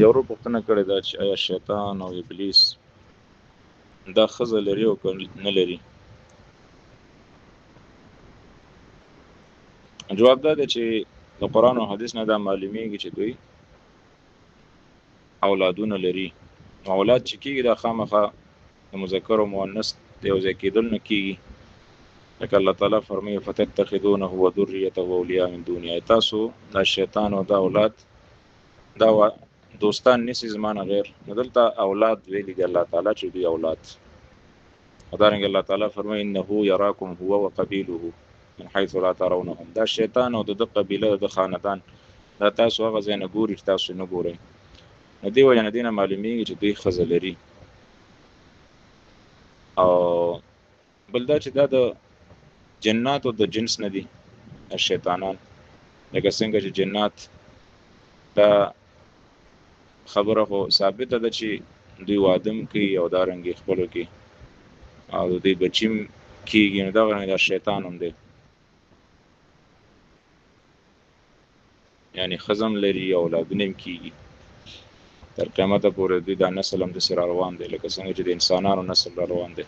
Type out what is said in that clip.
یو ورو پوښتنه کړې ده چې آیا شیطان او ابلیس دا ښځه لري او که نه لري؟ جواب دا دی چې د قرآن او حدیث نه دا معلومیږي چې دوی اولادونه لري. اولاد چې کېږي دا خامخا د مذکر او مؤنث د یو ځای کېدل نه کېږي، لکه الله تعالی فرمایي فتتخذونه وذریته اولیاء من دونه. تاسو دا شیطان او دا اولاد دا دوستان نسی زمانه غیر، نو دلته اولاد ویلي دی الله تعالی چې دوی اولاد. ودارنګ الله تعالی فرمایي انه یراکم هو وقبیله من حيث لا ترونهم. دا شیطان او د قبیله د خاندان دا تاسو هغه ځای نه ګوري چې تاسو نه ګورئ. نو دی وجه نه دینه معلومیږي چې دوی ښځه لري. او بل دا چې دا د جنات او د جنس نه دي شیطانان، لکه څنګه چې جنات دا خبره خو ثابته ده چې دوی وادم کوي او دارنګ خپلو کې او دوی بچیم کېږي، نو دغه نه دا شیطان هم دی، یعنی ښځه هم لري او اولادونه هم کېږي. تر قیامته پورې دوی دا نسل هم داسې را روان دی لکه څنګه چې د انسانانو نسل را روان دی.